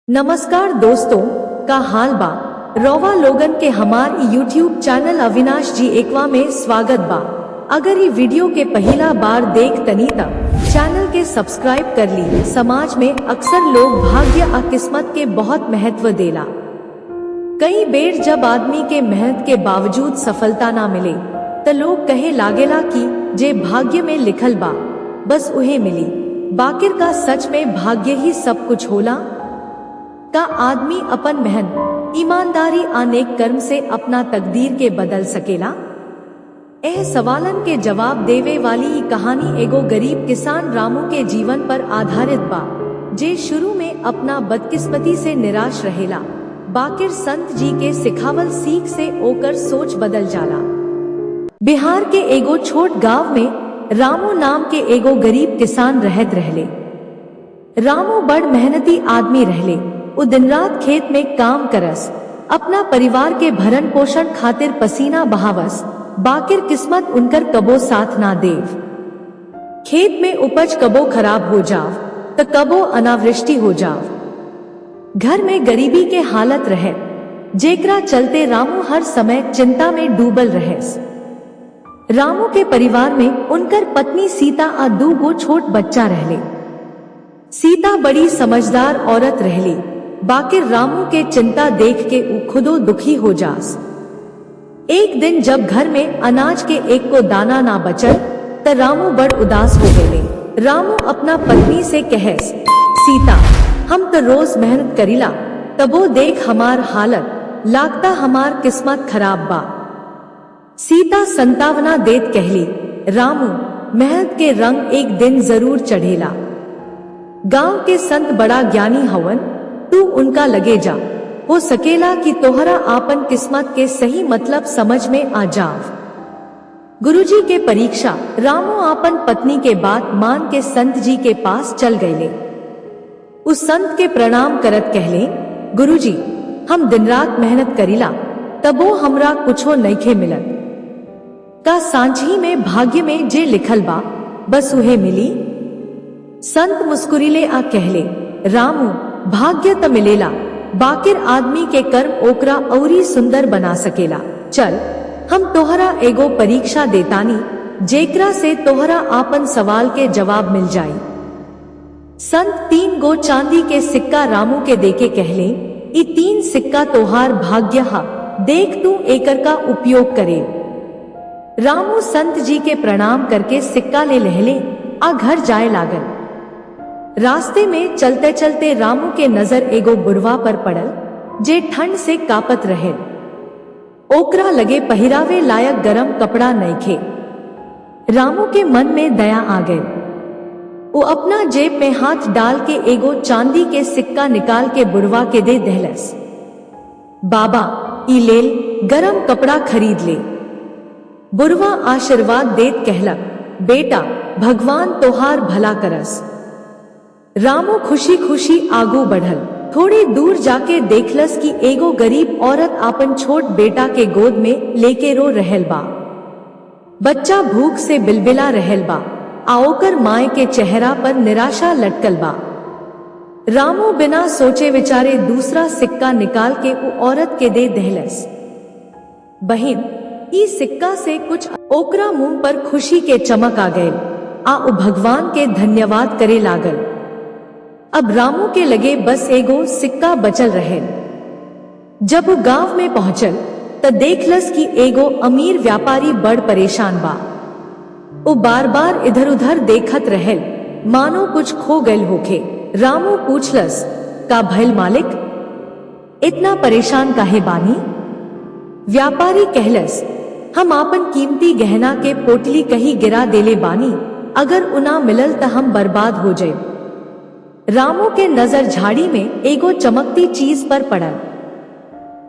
नमस्कार दोस्तों, का हाल बा। रौवा लोगन के हमार यूट्यूब चैनल अविनाश जी एकवा में स्वागत बा। अगर ये वीडियो के पहला बार देख तनी त चैनल के सब्सक्राइब कर ली। समाज में अक्सर लोग भाग्य और किस्मत के बहुत महत्व देला। कई बेर जब आदमी के मेहनत के बावजूद सफलता ना मिले त लोग कहे लागेला कि जे भाग्य में लिखल बा बस उहे मिली। बाकिर का सच में भाग्य ही सब कुछ होला का आदमी अपन मेहनत, ईमानदारी आ नेक कर्म से अपना तकदीर के बदल सकेला। एह सवालन के जवाब देवे वाली ये कहानी एगो गरीब किसान रामू के जीवन पर आधारित बा, जे शुरू में अपना बदकिस्मती से निराश रहेला। बाकिर संत जी के सिखावल सीख से ओकर सोच बदल जाला। बिहार के एगो छोट गांव में रामू नाम के एगो गरीब किसान रहत रहले। रामू बड़ मेहनती आदमी रहले। वो दिन रात खेत में काम करस, अपना परिवार के भरण पोषण खातिर पसीना बहावस। बाकिर किस्मत उनकर कबो साथ ना देव। खेत में उपज कबो खराब हो जाव त कबो अनावृष्टि हो जाव। घर में गरीबी के हालत रहे, जेकरा चलते रामू हर समय चिंता में डूबल रहेस। रामू के परिवार में उनकर पत्नी सीता आ दू गो छोट बच्चा रहले। सीता बड़ी समझदार औरत रहली। बाकिर रामू के चिंता देख के उ खुदो दुखी हो जास। एक दिन जब घर में अनाज के एक को दाना ना बचल त रामू बड़ उदास हो गए। रामू अपना पत्नी से कहेस, सीता हम तो रोज मेहनत करीला, तबो देख हमार हालत, लागता हमार किस्मत खराब बा। सीता संतावना देत कहली, रामू मेहनत के रंग एक दिन जरूर चढ़ेला। गांव के संत बड़ा ज्ञानी हवन, तू उनका लगे जा। हो सकेला कि तोहरा आपन किस्मत के सही मतलब समझ में आ जाव। गुरुजी के परीक्षा। रामू आपन पत्नी के बात मान के संत जी के पास चल गए। उस संत के प्रणाम करत कहले, गुरुजी हम दिन रात मेहनत करीला, तबो हमरा कुछो नइखे मिलत। का सांझी में भाग्य में जे लिखल बा बस उहे मिली। संत मुस्कुरीले आ कहले, रामू भाग्य त मिलेला, बाकिर आदमी के कर्म ओकरा औरी सुंदर बना सकेला। चल हम तोहरा एगो परीक्षा देतानी, जेकरा से तोहरा आपन सवाल के जवाब मिल जाई। संत 3 गो चांदी के सिक्का रामू के देके कहले, ई 3 सिक्का तोहार भाग्य हा, देख तू एकर का उपयोग करे। रामू संत जी के प्रणाम करके सिक्का ले लहले आ घर जाए लागल। रास्ते में चलते चलते रामू के नजर एगो बुढ़वा पर पड़ल, जे ठंड से कापत रहे। ओकरा लगे पहिरावे लायक गरम कपड़ा नइखे। रामू के मन में दया आ गए। वो अपना जेब में हाथ डाल के एगो चांदी के सिक्का निकाल के बुढ़वा के दे दहलस। बाबा ई लेल, गरम कपड़ा खरीद ले। बुढ़वा आशीर्वाद देत कहलक, बेटा भगवान तोहार भला करस। रामू खुशी खुशी आगू बढ़ल। थोड़ी दूर जाके देखलस कि एगो गरीब औरत आपन छोट बेटा के गोद में लेके रो रहल बा। बच्चा भूख से बिलबिला रहल बा, आ ओकर माए के चेहरा पर निराशा लटकल बा। रामू बिना सोचे विचारे दूसरा सिक्का निकाल के उ औरत के दे दहलस। बहिन ई सिक्का से कुछ। ओकरा मुंह पर खुशी के चमक आ गए, आ उ भगवान के धन्यवाद करे लागल। अब रामू के लगे बस एगो सिक्का बचल रहे। जब वो गांव में पहुंचल त देखलस कि एगो अमीर व्यापारी बड़ परेशान बा। वो बार बार इधर उधर देखत रहल, मानो कुछ खो गयल होखे। रामू पूछलस, का भइल मालिक, इतना परेशान काहे बानी? व्यापारी कहलस, हम आपन कीमती गहना के पोटली कहीं गिरा देले बानी, अगर उना मिलल त हम बर्बाद हो जाए। रामू के नजर झाड़ी में एगो चमकती चीज पर पड़ल।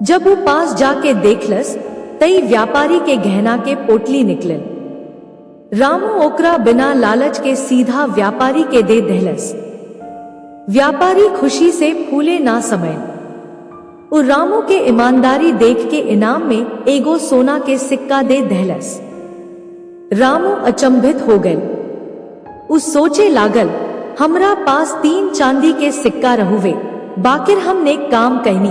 जब वो पास जाके देखलस तई व्यापारी के गहना के पोटली निकलल। रामू ओकरा बिना लालच के सीधा व्यापारी के दे दहलस। व्यापारी खुशी से फूले ना समय। वो रामू के ईमानदारी देख के इनाम में एगो सोना के सिक्का दे दहलस। रामू अचंभित हो गए। उस सोचे लागल, हमरा पास 3 चांदी के सिक्का रहुवे, बाकिर हम नेक काम कहनी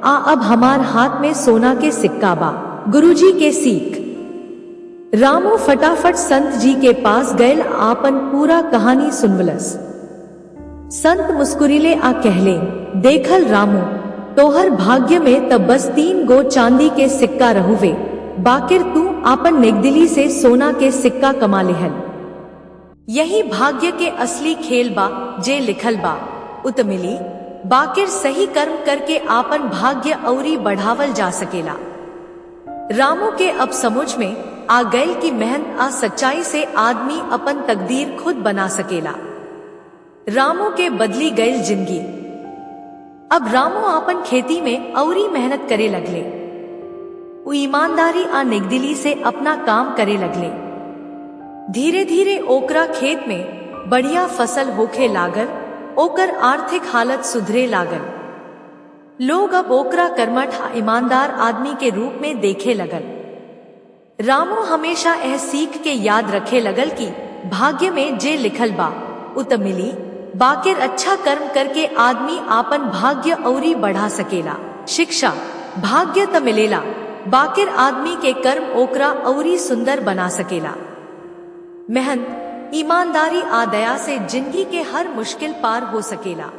आ अब हमार हाथ में सोना के सिक्का बा। गुरुजी के सीख। रामू फटाफट संत जी के पास गयल आपन पूरा कहानी सुनवलस। संत मुस्कुरीले आ कहले, देखल रामू, तोहर भाग्य में तब बस 3 गो चांदी के सिक्का रहुवे, बाकिर तू आपन नेकदिली से सोना के सिक्का कमा लेहल। यही भाग्य के असली खेल बा जे लिखल बा उत मिली। बाकिर सही कर्म करके आपन भाग्य औरी बढ़ावल जा सकेला। रामू के अब समझ में आ गयल की मेहनत आ सच्चाई से आदमी अपन तकदीर खुद बना सकेला। रामू के बदली गयल जिंदगी। अब रामू आपन खेती में औरी मेहनत करे लगले। वो ईमानदारी आ नेकदिली से अपना काम करे लगले। धीरे धीरे ओकरा खेत में बढ़िया फसल होखे लागल, ओकर आर्थिक हालत सुधरे लागल। लोग अब ओकरा कर्मठ आ ईमानदार आदमी के रूप में देखे लगल। रामू हमेशा यह सीख के याद रखे लगल कि भाग्य में जे लिखल बा उत मिली। बाकिर अच्छा कर्म करके आदमी आपन भाग्य औरी बढ़ा सकेला। शिक्षा। भाग्य त मिलेला, बाकिर आदमी के कर्म ओकरा औरी सुंदर बना सकेला। मेहनत, ईमानदारी आ दया से जिंदगी के हर मुश्किल पार हो सकेला।